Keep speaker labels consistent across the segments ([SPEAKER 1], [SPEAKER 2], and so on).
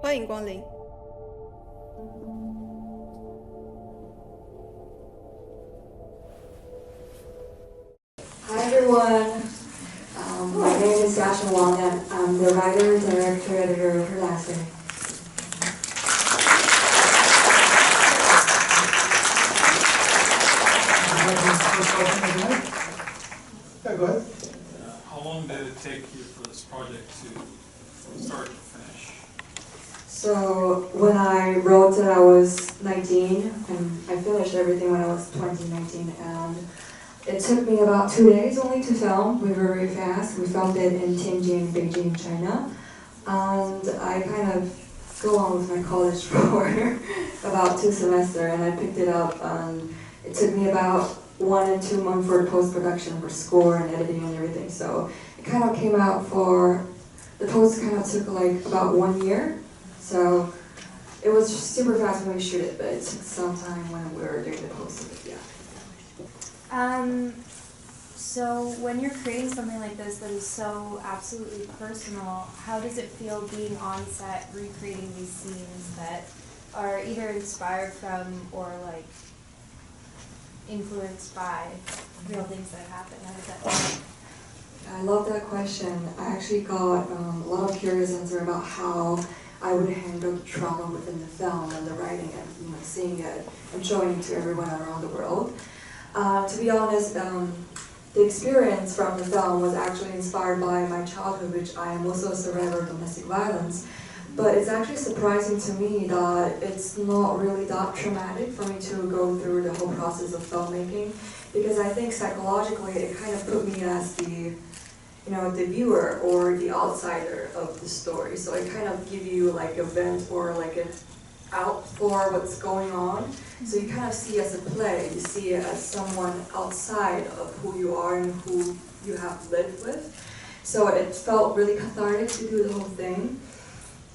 [SPEAKER 1] 欢迎光临。
[SPEAKER 2] Hi everyone, my name is Jiacheng Wang and I'm the writer, director, editor of her last day.
[SPEAKER 3] Yeah, go ahead.
[SPEAKER 4] How long did it take you for this project to start to finish?
[SPEAKER 2] So when I wrote it I was 19 and I finished everything when I was 19, and it took me about 2 days only to film. We were very fast. We filmed it in Tianjin, Beijing, China. And I kind of go on with my college for about 2 semesters, and I picked it up, and it took me about 1 and 2 months for the post-production, for score and editing and everything. So it kind of came out the post kind of took like about 1 year. So it was just super fast when we shoot it, but it took some time when we were doing the post of it, yeah.
[SPEAKER 5] So when you're creating something like this that is so absolutely personal, how does it feel being on set recreating these scenes that are either inspired from or like influenced by real things that happen? How does that feel?
[SPEAKER 2] I love that question. I actually got a lot of curious answer about how I would handle the trauma within the film and the writing and seeing it and showing it to everyone around the world. To be honest, the experience from the film was actually inspired by my childhood, which I am also a survivor of domestic violence. But it's actually surprising to me that it's not really that traumatic for me to go through the whole process of filmmaking, because I think psychologically it kind of put me as the viewer or the outsider of the story. So it kind of give you like a vent or like an out for what's going on. So you kind of see it as a play, you see it as someone outside of who you are and who you have lived with. So it felt really cathartic to do the whole thing.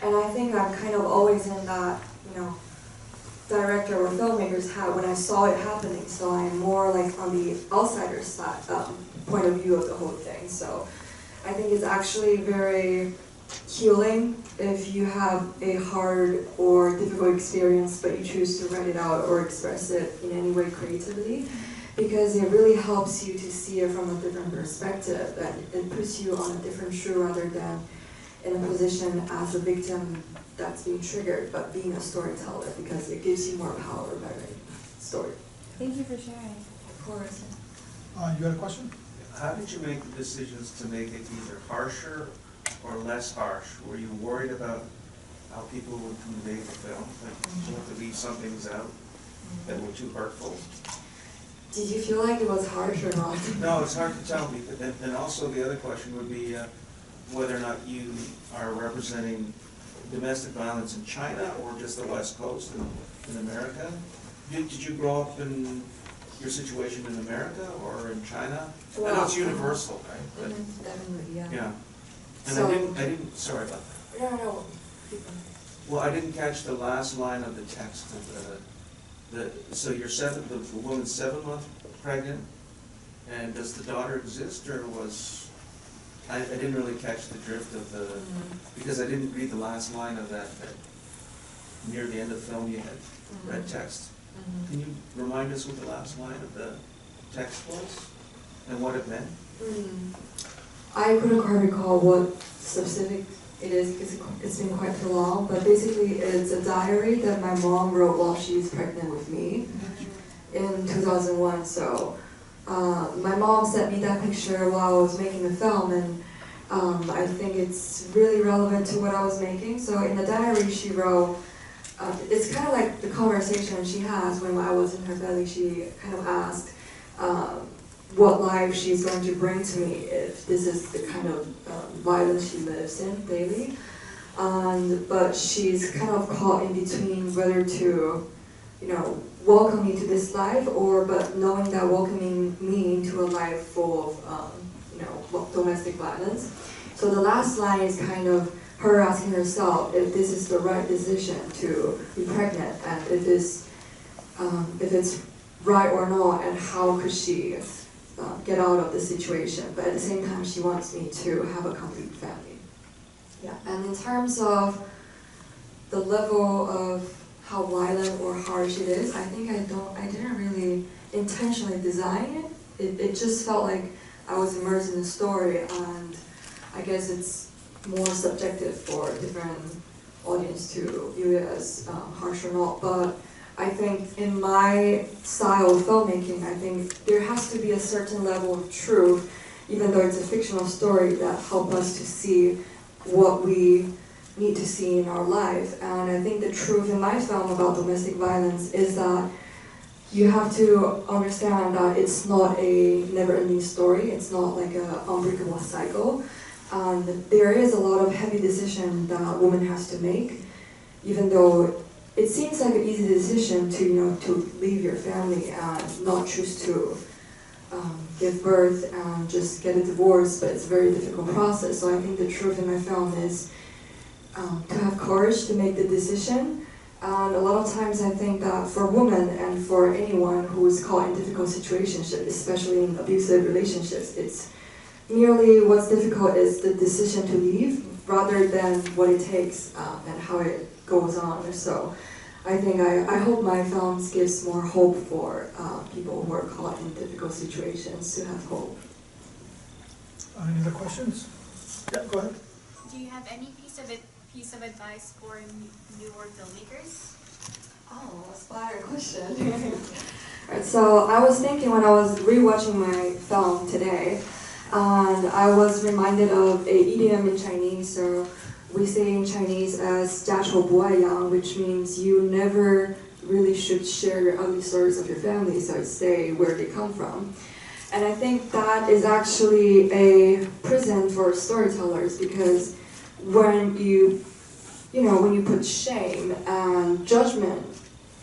[SPEAKER 2] And I think I'm kind of always in that, director or filmmaker's hat when I saw it happening. So I'm more like on the outsider side, point of view of the whole thing. So I think it's actually very healing if you have a hard or difficult experience but you choose to write it out or express it in any way creatively, because it really helps you to see it from a different perspective, and it puts you on a different shoe rather than in a position as a victim that's being triggered, but being a storyteller, because it gives you more power by writing a story.
[SPEAKER 5] Thank you for sharing.
[SPEAKER 2] Of course.
[SPEAKER 3] You had a question?
[SPEAKER 6] How did you make the decisions to make it either harsher or less harsh? Were you worried about how people would convey the film? Like, did you have to leave some things out that were too hurtful?
[SPEAKER 2] Did you feel like it was harsh or not?
[SPEAKER 6] No, it's hard to tell me. But then also the other question would be whether or not you are representing domestic violence in China or just the West Coast in America. Did you grow up in your situation in America or in China?
[SPEAKER 2] Well,
[SPEAKER 6] I know it's universal, right? But,
[SPEAKER 2] definitely, yeah.
[SPEAKER 6] yeah. And
[SPEAKER 2] So,
[SPEAKER 6] I didn't, sorry about that.
[SPEAKER 2] No.
[SPEAKER 6] Well, I didn't catch the last line of the text. So the woman's 7 months pregnant, and does the daughter exist, or I didn't really catch the drift of because I didn't read the last line of that near the end of the film you had read text. Can you remind us what the last line of the text was and what it meant?
[SPEAKER 2] I couldn't quite recall what specific it is because it's been quite too long, but basically it's a diary that my mom wrote while she was pregnant with me in 2001. So my mom sent me that picture while I was making the film, and I think it's really relevant to what I was making. So in the diary she wrote, it's kind of like the conversation she has when I was in her belly. She kind of asked what life she's going to bring to me if this is the kind of violence she lives in daily. But she's kind of caught in between whether to, welcome me to this life, but knowing that welcoming me into a life full of, domestic violence. So the last line is kind of her asking herself if this is the right decision to be pregnant, and if it's right or not, and how could she get out of the situation. But at the same time, she wants me to have a complete family. Yeah. And in terms of the level of how violent or harsh it is, I think I didn't really intentionally design it. It just felt like I was immersed in the story, and I guess it's more subjective for different audience to view it as harsh or not. But I think in my style of filmmaking, I think there has to be a certain level of truth, even though it's a fictional story, that help us to see what we need to see in our life. And I think the truth in my film about domestic violence is that you have to understand that it's not a never-ending story. It's not like an unbreakable cycle. And there is a lot of heavy decision that a woman has to make, even though it seems like an easy decision to, to leave your family and not choose to give birth and just get a divorce, but it's a very difficult process. So I think the truth in my film is to have courage to make the decision. And a lot of times I think that for women and for anyone who is caught in difficult situations, especially in abusive relationships, it's merely what's difficult is the decision to leave rather than what it takes and how it goes on. So I think I hope my films gives more hope for people who are caught in difficult situations to have hope.
[SPEAKER 3] Any other questions? Yeah, go ahead.
[SPEAKER 1] Do you have any piece of advice for newer filmmakers?
[SPEAKER 2] Oh, inspiring question. Right, so I was thinking when I was rewatching my film today, and I was reminded of an idiom in Chinese. So we say in Chinese as 家丑不爱扬, which means you never really should share your ugly stories of your family, so say where they come from. And I think that is actually a prison for storytellers, because when you put shame and judgment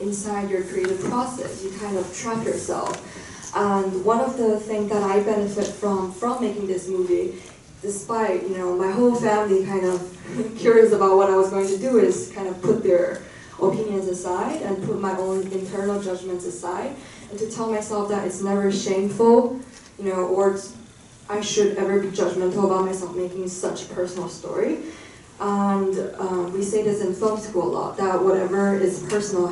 [SPEAKER 2] inside your creative process, you kind of trap yourself. And one of the things that I benefit from making this movie, despite my whole family kind of curious about what I was going to do, is kind of put their opinions aside and put my own internal judgments aside, and to tell myself that it's never shameful, or I should ever be judgmental about myself making such a personal story. And we say this in film school a lot, that whatever is personal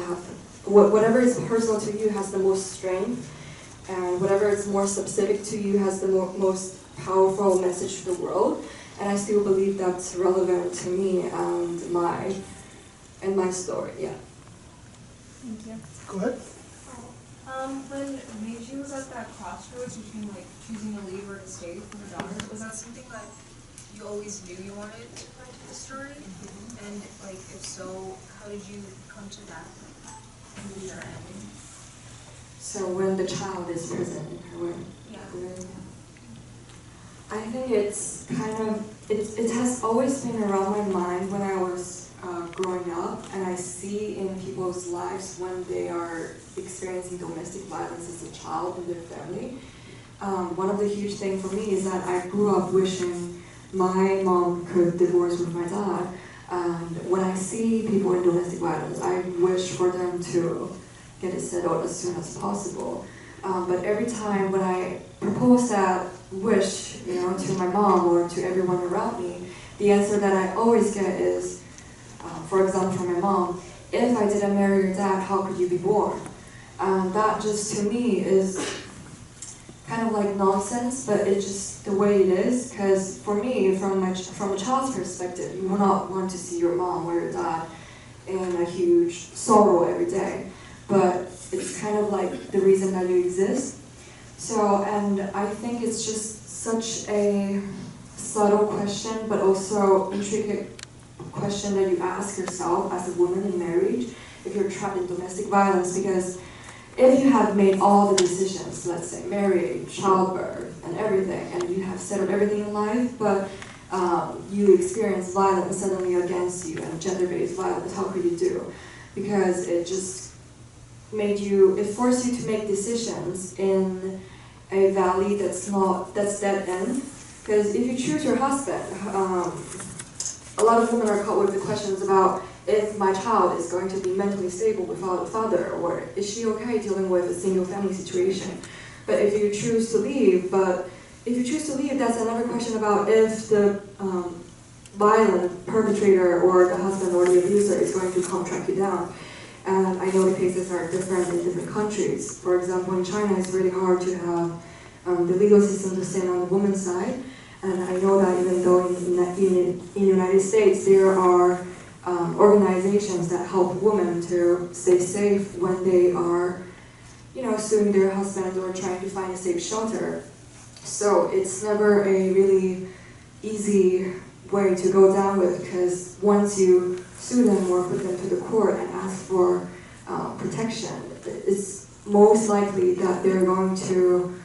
[SPEAKER 2] to you has the most strength, and whatever is more specific to you has the most powerful message to the world. And I still believe that's relevant to me and my story. Yeah.
[SPEAKER 5] Thank you.
[SPEAKER 3] Go ahead.
[SPEAKER 7] When Meizi was at that crossroads between choosing to leave or to stay for her daughter, was that something that you always knew you wanted to write the story? And if so, how did you come to that conclusion or ending?
[SPEAKER 2] So when the child is present in her room.
[SPEAKER 7] Yeah.
[SPEAKER 2] I think it's it has always been around my mind when I was growing up, and I see in people's lives when they are experiencing domestic violence as a child in their family. One of the huge things for me is that I grew up wishing my mom could divorce with my dad, and when I see people in domestic violence, I wish for them to get it settled as soon as possible. But every time when I propose that wish, to my mom or to everyone around me, the answer that I always get is, for example, from my mom, if I didn't marry your dad, how could you be born? And that just to me is kind of like nonsense, but it's just the way it is. Because for me, from a child's perspective, you will not want to see your mom or your dad in a huge sorrow every day. But it's kind of like the reason that you exist. So, and I think it's just such a subtle question, but also intricate question that you ask yourself as a woman in marriage if you're trapped in domestic violence. Because if you have made all the decisions, let's say marriage, childbirth, and everything, and you have settled everything in life, but you experience violence suddenly against you, and gender-based violence, how could you do? Because it just it forced you to make decisions in a valley that's dead end. Because if you choose your husband, a lot of women are caught with the questions about if my child is going to be mentally stable without a father, or is she okay dealing with a single family situation. But if you choose to leave, that's another question about if the violent perpetrator or the husband or the abuser is going to come track you down. And I know the cases are different in different countries. For example, in China, it's really hard to have the legal system to stand on the woman's side. And I know that even though in the United States, there are organizations that help women to stay safe when they are, suing their husband or trying to find a safe shelter. So it's never a really easy way to go down with, because once you sue them or put them to the court and ask for protection, it's most likely that they're going to,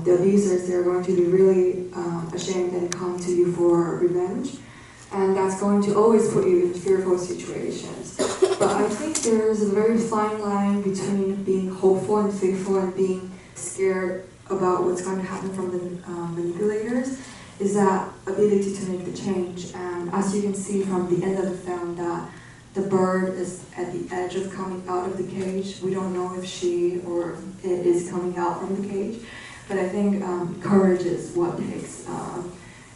[SPEAKER 2] the abusers, they're going to be really ashamed and come to you for revenge. And that's going to always put you in fearful situations. But I think there's a very fine line between being hopeful and faithful and being scared about what's going to happen from the manipulators, is that ability to make the change. And as you can see from the end of the film, that the bird is at the edge of coming out of the cage. We don't know if she or it is coming out from the cage. But I think courage is what takes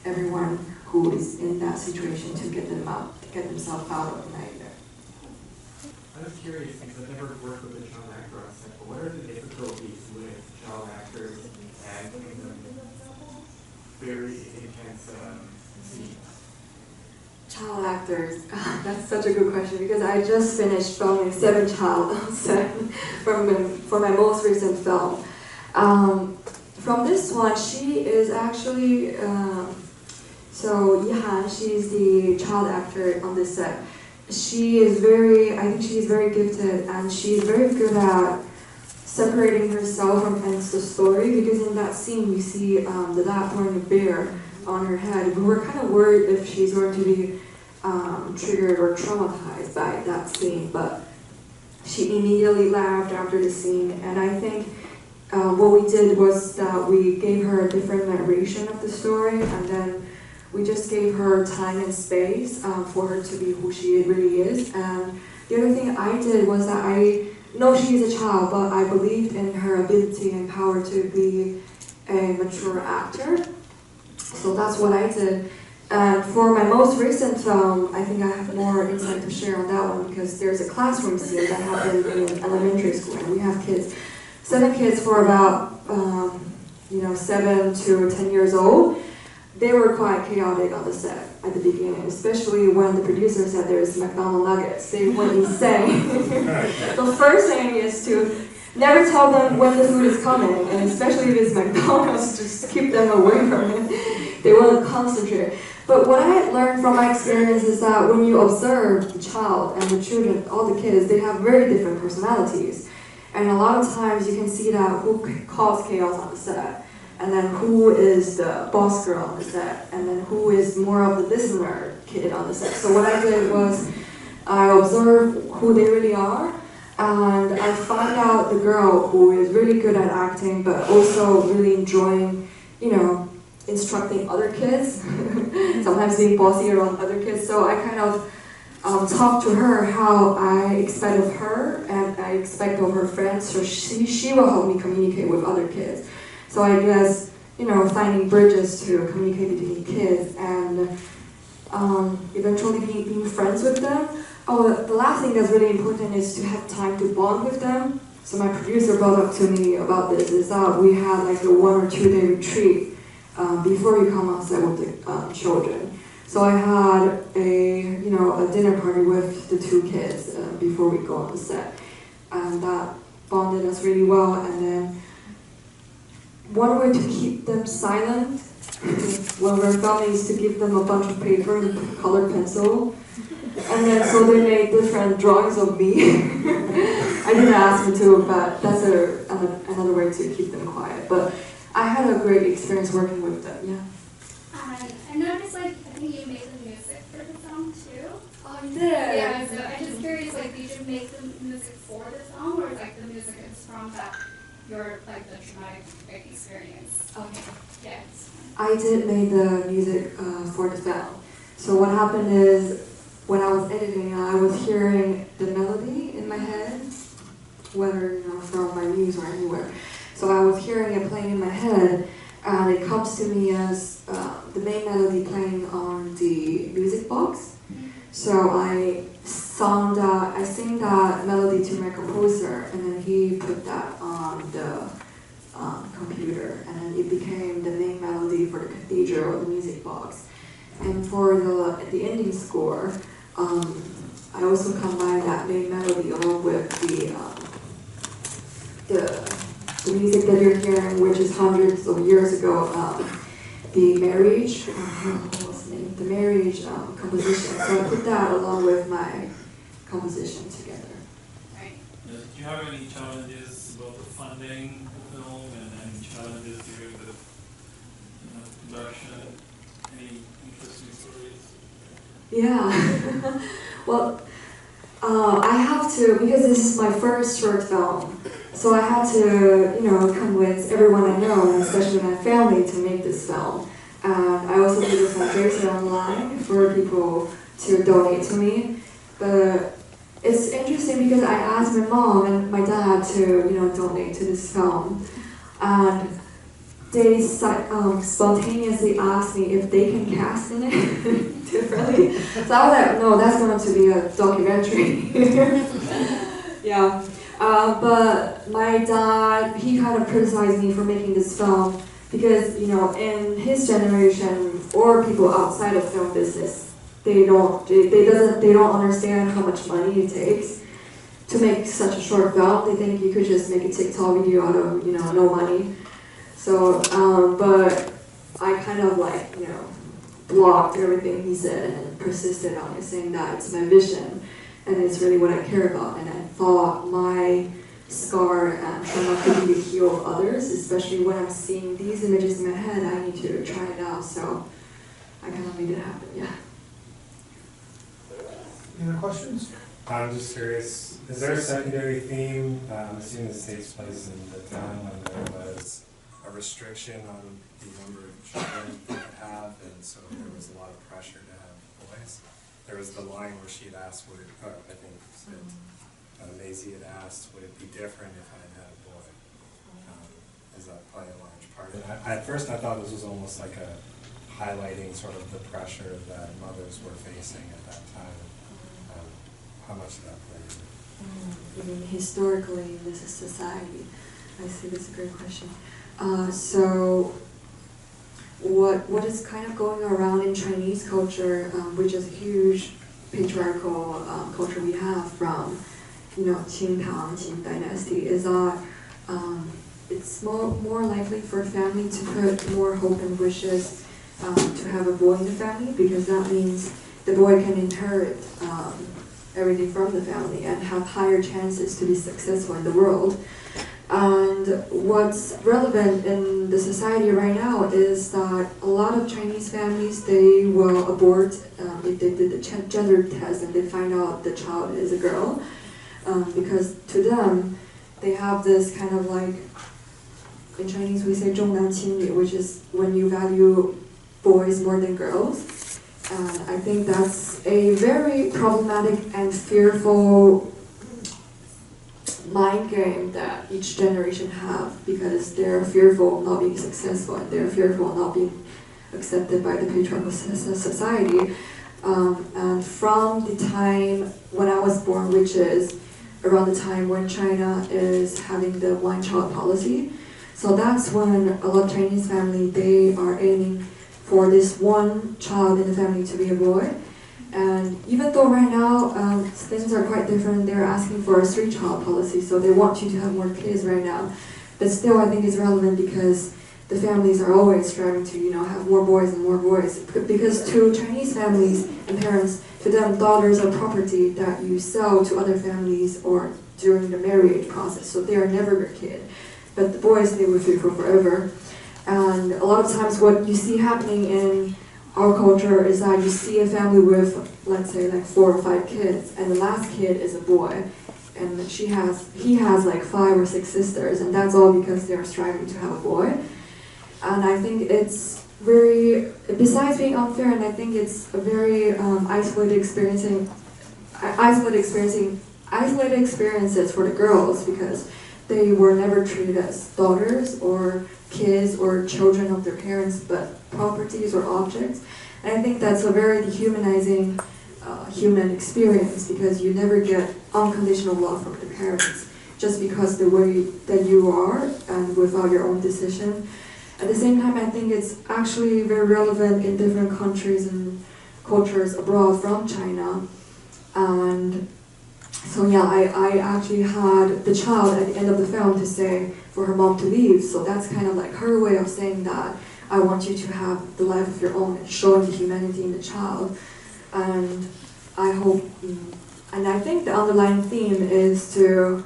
[SPEAKER 2] everyone who is in that situation to get them out, to get themselves out of the nightmare.
[SPEAKER 8] I was curious, because I've never worked with a child actor on set, but what are the difficulties with child actors and giving them very intense scenes?
[SPEAKER 2] Child actors, that's such a good question, because I just finished filming 7 child on set for my most recent film. From this one, she is actually, so Yihan, she's the child actor on this set. She is I think she's very gifted, and she's very good at separating herself from the story, because in that scene we see the dad throwing a bear on her head. We were kind of worried if she's going to be triggered or traumatized by that scene, but she immediately laughed after the scene. And I think what we did was that we gave her a different narration of the story, and then we just gave her time and space for her to be who she really is. And the other thing I did was that I know she is a child, but I believed in her ability and power to be a mature actor. So that's what I did. And for my most recent film, I think I have more insight to share on that one, because there's a classroom scene that happened in elementary school, and we have 7 kids for about 7 to 10 years old. They were quite chaotic on the set at the beginning, especially when the producer said there's McDonald's nuggets. They went insane. The first thing is to never tell them when the food is coming, and especially if it's McDonald's, just keep them away from it. They won't concentrate. But what I learned from my experience is that when you observe the child and the children, all the kids, they have very different personalities. And a lot of times you can see that who caused chaos on the set, and then who is the boss girl on the set, and then who is more of the listener kid on the set. So what I did was I observed who they really are, and I found out the girl who is really good at acting, but also really enjoying, instructing other kids, sometimes being bossy around other kids. So I kind of talked to her how I expect of her and I expect of her friends, so she will help me communicate with other kids. So I guess, finding bridges to communicate between kids and eventually being friends with them. Oh, the last thing that's really important is to have time to bond with them. So my producer brought up to me about this, is that we had like a 1 or 2 day retreat before you come on set with the children. So I had a dinner party with the 2 kids before we go on the set. And that bonded us really well. And then one way to keep them silent when we're filming is to give them a bunch of paper and colored pencil. And then so they made different drawings of me. I didn't ask them to, but that's another way to keep them quiet. But I had a great experience working with them, yeah.
[SPEAKER 9] I noticed, I think you made the music for the film too.
[SPEAKER 2] Oh, you did?
[SPEAKER 9] Yeah, so I'm just curious, did you make the music for the film, or the music is from the traumatic experience?
[SPEAKER 2] Okay.
[SPEAKER 9] Yes.
[SPEAKER 2] I did make the music for the film. So what happened is, when I was editing, I was hearing the melody in my head, whether from my muse or anywhere. So I was hearing it playing in my head, and it comes to me as the main melody playing on the music So I sing that melody to my composer, and then he put that on the computer, and then it became the main melody for the cathedral, the music box. And for the ending score, I also combined that main melody along with the music that you're hearing, which is hundreds of years ago, the marriage, what was the name? The marriage composition. So I put that along with my composition together.
[SPEAKER 1] Right.
[SPEAKER 4] Do you have any challenges about the funding the film and any challenges during the production? Any interesting stories?
[SPEAKER 2] Yeah. Well, I have to, because this is my first short film, so I had to, convince everyone I know, and especially my family, to make this film. And I also did a fundraiser online for people to donate to me. But it's interesting because I asked my mom and my dad to, donate to this film. And they spontaneously asked me if they can cast in it differently. So I was like, no, that's going to be a documentary. Yeah. But my dad, he kind of criticized me for making this film because, in his generation or people outside of film business, they don't understand how much money it takes to make such a short film. They think you could just make a TikTok video out of, no money. So, but I kind of blocked everything he said and persisted on it, saying that it's my vision and it's really what I care about. And I thought my scar and trauma could be the heal of others, especially when I'm seeing these images in my head. I need to try it out, so I kind of made it happen, yeah.
[SPEAKER 3] Any other questions?
[SPEAKER 10] I'm just curious, is there a secondary theme? I'm assuming this takes place in the time when there was a restriction on the number of children you could have, and so there was a lot of pressure to have boys. There was the line where she had asked, I think Meizi had asked, would it be different if I had a boy? Does that play a large part? And at first I thought this was almost like a highlighting sort of the pressure that mothers were facing at that time. How much of that played?
[SPEAKER 2] I mean, historically in this society, I see that's a great question. So what is kind of going around in Chinese culture, which is a huge patriarchal culture we have from, Qing dynasty, is that it's more likely for a family to put more hope and wishes to have a boy in the family, because that means the boy can inherit everything from the family and have higher chances to be successful in the world. And what's relevant in the society right now is that a lot of Chinese families, they will abort if they did the gender test and they find out the child is a girl, because to them, they have this kind of in Chinese we say 重男轻女, which is when you value boys more than girls. And I think that's a very problematic and fearful mind game that each generation have, because they're fearful of not being successful and they're fearful of not being accepted by the patriarchal society. And from the time when I was born, which is around the time when China is having the one-child policy, so that's when a lot of Chinese families, they are aiming for this one child in the family to be a boy. And even though right now things are quite different, they're asking for a 3-child policy, so they want you to have more kids right now. But still, I think it's relevant because the families are always striving to, have more boys and more boys. Because to Chinese families and parents, to them, daughters are property that you sell to other families or during the marriage process, so they are never your kid. But the boys, they will be for forever. And a lot of times what you see happening in our culture is that you see a family with, let's say, 4 or 5 kids, and the last kid is a boy, and he has 5 or 6 sisters, and that's all because they are striving to have a boy. And I think it's very, besides being unfair, and I think it's a very isolated experiences for the girls, because they were never treated as daughters or kids or children of their parents, but properties or objects. And I think that's a very dehumanizing human experience, because you never get unconditional love from the parents just because the way that you are and without your own decision. At the same time, I think it's actually very relevant in different countries and cultures abroad from China. And so yeah, I actually had the child at the end of the film to say for her mom to leave. So that's kind of like her way of saying that I want you to have the life of your own and showing the humanity in the child. And I hope, and I think the underlying theme is to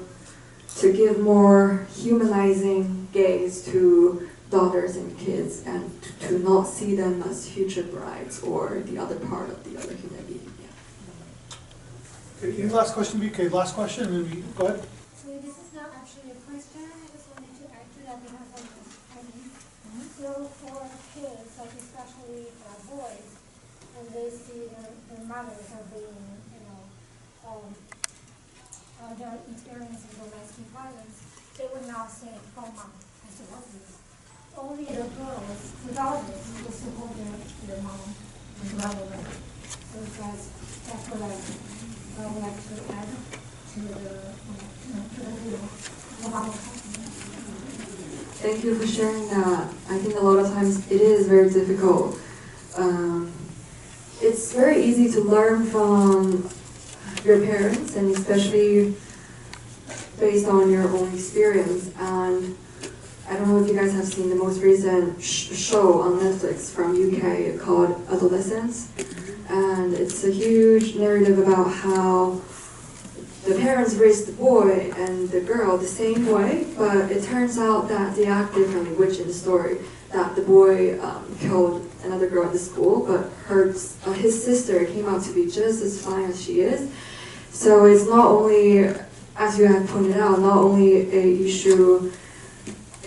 [SPEAKER 2] give more humanizing gaze to daughters and kids, and to not see them as future brides or the other part of the other human being. Yeah.
[SPEAKER 3] Okay, last question, BK, last question, and then we, go ahead.
[SPEAKER 11] So this is not actually a question, I just wanted to add to that because I mean, so for kids, like especially boys, when they see their mothers are being, they're experiencing domestic violence, they would not say, oh mom, I support you. Only the girls, the daughters, will support their mom and brother. So that's what I would like to add to the video.
[SPEAKER 2] Thank you for sharing that. I think a lot of times it is very difficult. It's very easy to learn from your parents, and especially based on your own experience. And I don't know if you guys have seen the most recent show on Netflix from UK called Adolescence. And it's a huge narrative about how the parents raised the boy and the girl the same way, but it turns out that they act differently, which in the story, that the boy killed another girl at the school, but his sister came out to be just as fine as she is. So it's not only, as you have pointed out, not only a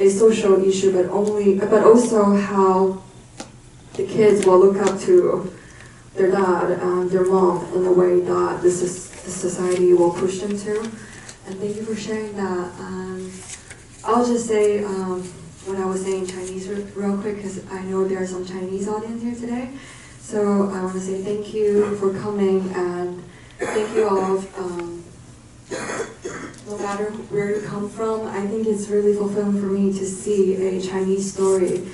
[SPEAKER 2] social issue, but also how the kids will look up to their dad and their mom in a way that the society will push them to. And thank you for sharing that. I'll just say what I was saying in Chinese real quick, because I know there are some Chinese audience here today. So I want to say thank you for coming, and thank you all. No matter where you come from, I think it's really fulfilling for me to see a Chinese story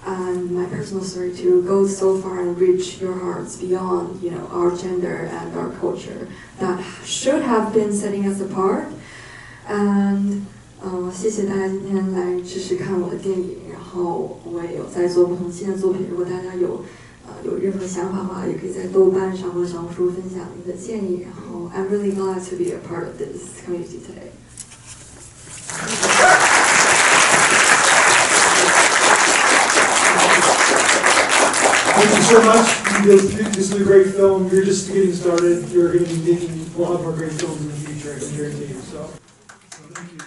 [SPEAKER 2] and my personal story to go so far and reach your hearts beyond, our gender and our culture that should have been setting us apart. And 谢谢大家今天来支持看我的电影，然后我也有在做不同新的作品。如果大家有任何想法的话，也可以在豆瓣上或小红书分享您的建议。然后 I'm really glad to be a part of this community today.
[SPEAKER 3] Thank you so much. This is a great film. You're just getting started. You're going to be making a lot more great films in the future, and here to you. So thank you.